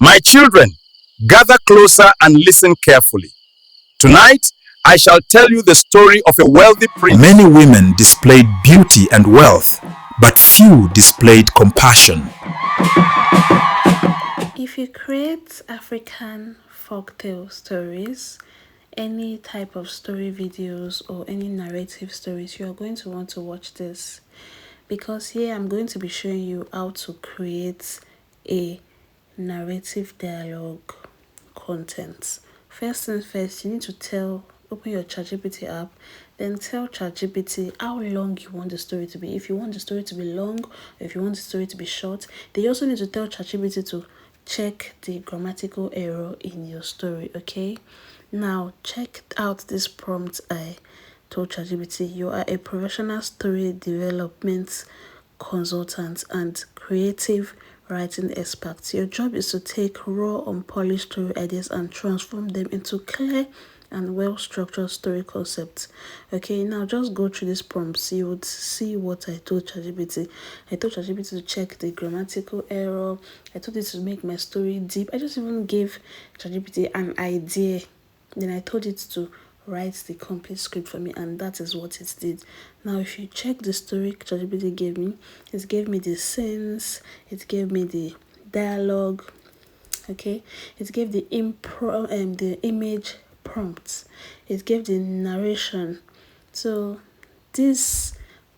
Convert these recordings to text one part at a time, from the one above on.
My children, gather closer and listen carefully. Tonight, I shall tell you the story of a wealthy prince. Many women displayed beauty and wealth, but few displayed compassion. If you create African folktale stories, any type of story videos or any narrative stories, you are going to want to watch this, because here I'm going to be showing you how to create a narrative dialogue content. First things first, you need to open your ChatGPT app, then tell ChatGPT how long you want the story to be. If you want the story to be long, or if you want the story to be short. Then you also need to tell ChatGPT to check the grammatical error in your story. Okay, now check out this prompt I told ChatGPT. You are a professional story development consultant and creative writing expert. Your job is to take raw, unpolished story ideas and transform them into clear and well-structured story concepts. Okay, now just go through this prompts. You would see what I told ChatGPT. I told ChatGPT to check the grammatical error. I told it to make my story deep. I just even gave ChatGPT an idea. Then I told it to write the complete script for me, and that is what it did. Now if you check the story ChatGPT gave me, it gave me the scenes, it gave me the dialogue, okay, it gave the the image prompts, it gave the narration. So these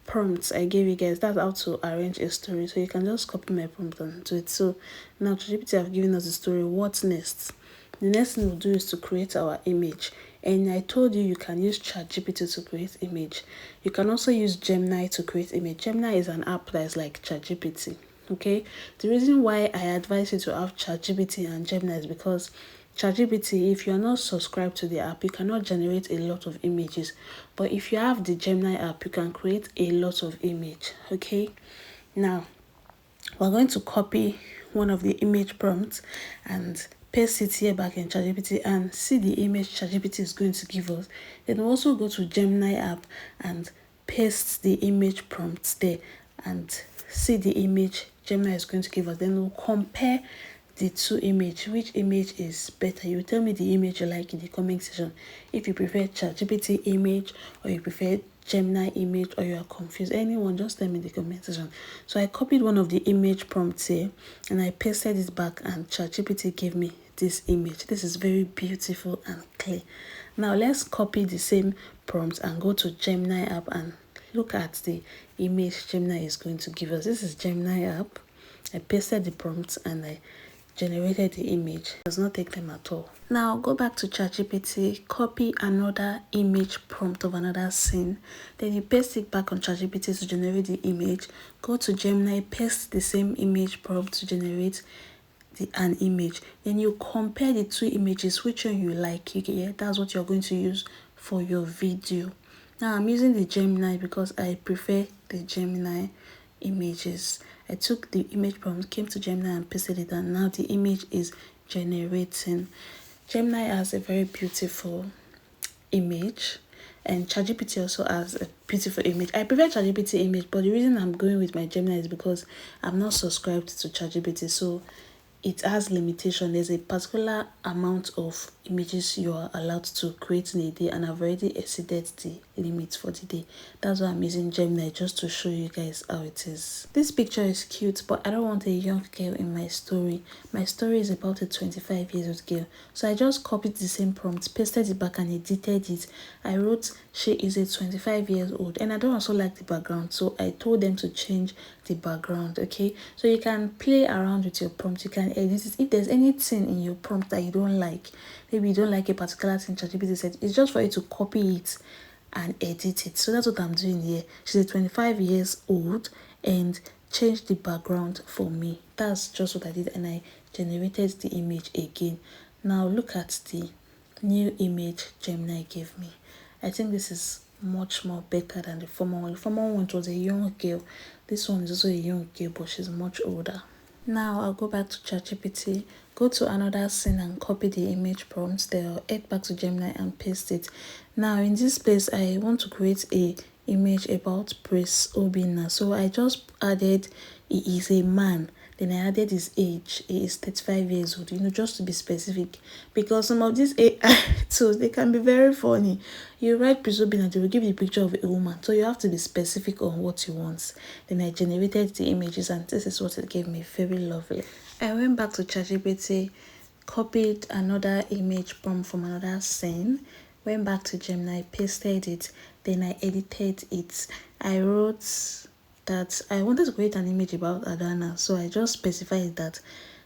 prompts I gave you guys, that's how to arrange a story. So you can just copy my prompt and do it. So now ChatGPT have given us the story. What next? The next thing we'll do is to create our image. And I told you can use ChatGPT to create image. You can also use Gemini to create image. Gemini is an app that is like ChatGPT. Okay, the reason why I advise you to have ChatGPT and Gemini is because ChatGPT, if you are not subscribed to the app, you cannot generate a lot of images. But if you have the Gemini app, you can create a lot of image. Okay, now we're going to copy one of the image prompts and paste it here back in ChatGPT and see the image ChatGPT is going to give us. Then we'll also go to Gemini app and paste the image prompts there and see the image Gemini is going to give us. Then we'll compare the two images. Which image is better? You tell me the image you like in the comment section. If you prefer ChatGPT image or you prefer Gemini image, or you are confused, anyone, just tell me in the comment section. So I copied one of the image prompts here and I pasted it back, and ChatGPT gave me this image. This is very beautiful and clear. Now let's copy the same prompt and go to Gemini app and look at the image Gemini is going to give us. This is Gemini app. I pasted the prompts and I generated the image. It does not take time at all. Now go back to ChatGPT, copy another image prompt of another scene, then you paste it back on ChatGPT to generate the image. Go to Gemini, paste the same image prompt to generate an image. Then you compare the two images, which one you like. Yeah, that's what you're going to use for your video. Now I'm using the Gemini because I prefer the Gemini images. I took the image prompt, came to Gemini and pasted it, and now the image is generating. Gemini has a very beautiful image, and ChatGPT also has a beautiful image. I prefer ChatGPT image, but the reason I'm going with my Gemini is because I'm not subscribed to ChatGPT, so it has limitation. There's a particular amount of images you are allowed to create in a day, and I've already exceeded the limit for the day. That's why I'm using Gemini, just to show you guys how it is. This picture is cute, but I don't want a young girl in my story. My story is about a 25 years old girl. So I just copied the same prompt, pasted it back and edited it. I wrote she is a 25 years old, and I don't also like the background, so I told them to change the background. Okay, so you can play around with your prompt, you can edit it. If there's anything in your prompt that you don't like, maybe you don't like a particular thing ChatGPT said, it's just for you to copy it and edit it. So that's what I'm doing here. She's a 25 years old and change the background for me. That's just what I did, and I generated the image again. Now look at the new image Gemini gave me. I think this is much more better than the former one. The former one was a young girl. This one is also a young girl, but she's much older. Now I'll go back to ChatGPT, go to another scene and copy the image prompts there, head back to Gemini and paste it. Now in this place, I want to create a image about Prince Obinna. So I just added he is a man. Then I added his age. He is 35 years old, just to be specific. Because some of these AI tools, they can be very funny. You write presuming and they will give you a picture of a woman. So you have to be specific on what you want. Then I generated the images and this is what it gave me. Very lovely. I went back to ChatGPT, copied another image prompt from another scene, went back to Gemini, pasted it, then I edited it. I wrote that I wanted to create an image about Adana, so I just specified that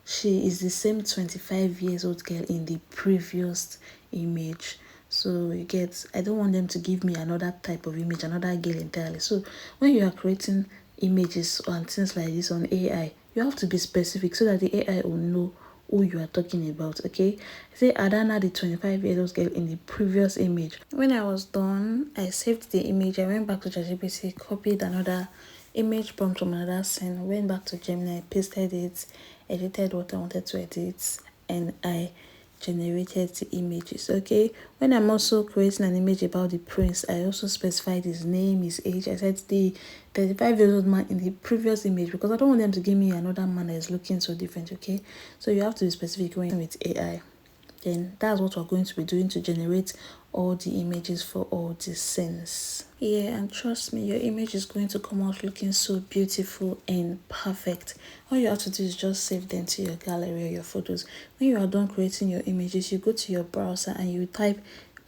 she is the same 25 years old girl in the previous image. So you get, I don't want them to give me another type of image, another girl entirely. So when you are creating images and things like this on AI, you have to be specific so that the AI will know who you are talking about. Okay, say Adana, the 25-year-old girl in the previous image. When I was done, I saved the image. I went back to ChatGPT, copied another image prompt from another scene, went back to Gemini, pasted it, edited what I wanted to edit, and I generated the images. Okay, when I'm also creating an image about the prince, I also specified his name, his age. I said the 35-year-old man in the previous image because I don't want them to give me another man that is looking so different. Okay, so you have to be specific when with AI. Then that's what we're going to be doing to generate all the images for all the scenes. Yeah, and trust me, your image is going to come out looking so beautiful and perfect. All you have to do is just save them to your gallery or your photos. When you are done creating your images, you go to your browser and you type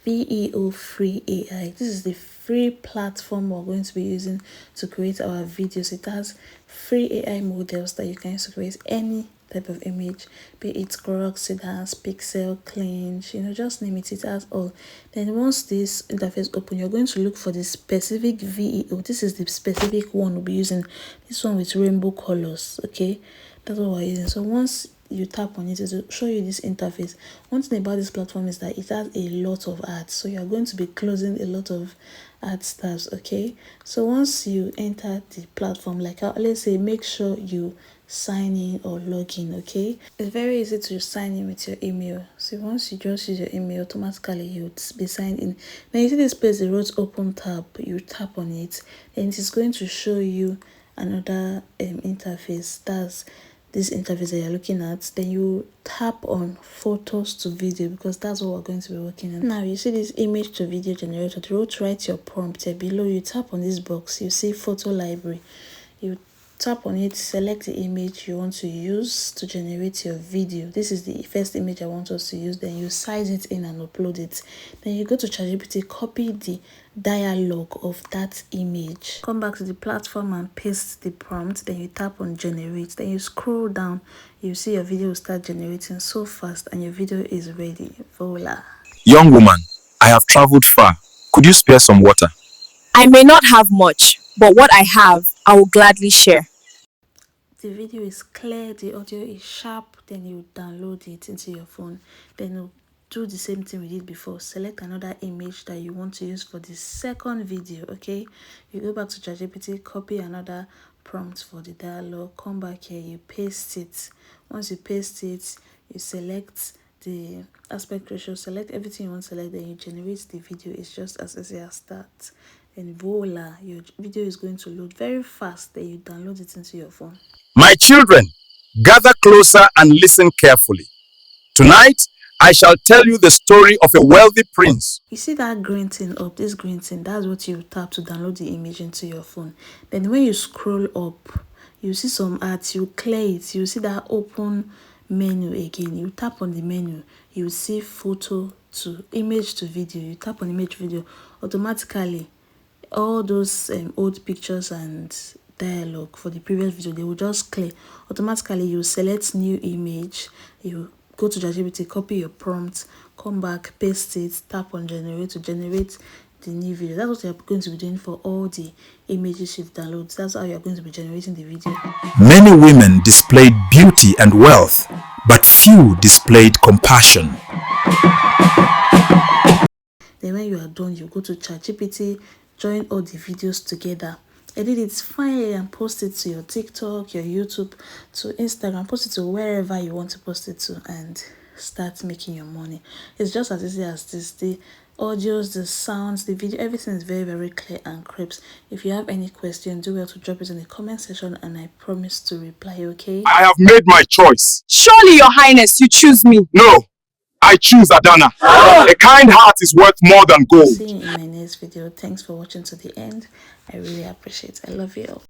VEOFree AI. This is the free platform we're going to be using to create our videos. It has free AI models that you can use to create any type of image, be it Grok, it has Pixel, Clinch, just name it, it has all. Then once this interface open, you're going to look for the specific VEO. This is the specific one we'll be using, this one with rainbow colors. Okay, that's what we're using. So once you tap on it, it will show you this interface. One thing about this platform is that it has a lot of ads, so you're going to be closing a lot of ad tabs. Okay, so once you enter the platform, like I always say, make sure you sign in or log in. Okay, it's very easy to sign in with your email. So once you just use your email, automatically you'll be signed in. Then you see this place, the road open tab, you tap on it and it is going to show you another interface. That's this interface that you're looking at. Then you tap on photos to video because that's what we're going to be working on. Now you see this image to video generator. The road, write your prompt here below. You tap on this box, you see photo library. You tap on it, select the image you want to use to generate your video. This is the first image I want us to use. Then you size it in and upload it. Then you go to ChatGPT, copy the dialogue of that image, come back to the platform and paste the prompt. Then you tap on generate. Then you scroll down, you see your video will start generating so fast and your video is ready. Voila. Young woman, I have traveled far. Could you spare some water? I may not have much, but what I have, I will gladly share. The video is clear, the audio is sharp. Then you download it into your phone. Then you do the same thing we did before. Select another image that you want to use for the second video. Okay, you go back to ChatGPT, copy another prompt for the dialogue, come back here, you paste it. Once you paste it, you select the aspect ratio, select everything you want to select, then you generate the video. It's just as easy as that. And voila, your video is going to load very fast. Then you download it into your phone. My children, gather closer and listen carefully. Tonight, I shall tell you the story of a wealthy prince. You see that green thing up, this green thing, that's what you tap to download the image into your phone. Then when you scroll up, you see some ads, you clear it, you see that open menu again. You tap on the menu, you see photo to image to video. You tap on image video, automatically all those old pictures and dialogue for the previous video, they will just clear automatically. You select new image, you go to ChatGPT, copy your prompt, come back, paste it, tap on generate to generate the new video. That's what you're going to be doing for all the images you've downloaded. That's how you're going to be generating the video. Many women displayed beauty and wealth, but few displayed compassion. Then when you are done, you go to ChatGPT, join all the videos together, edit it finally and post it to your TikTok, your YouTube, to Instagram, post it to wherever you want to post it to, and start making your money. It's just as easy as this. The audios, the sounds, the video, everything is very, very clear and crisp. If you have any question, do well to drop it in the comment section and I promise to reply, okay? I have made my choice. Surely, Your Highness, you choose me. No, I choose Adana. A kind heart is worth more than gold. See you in my next video. Thanks for watching to the end. I really appreciate it. I love you all.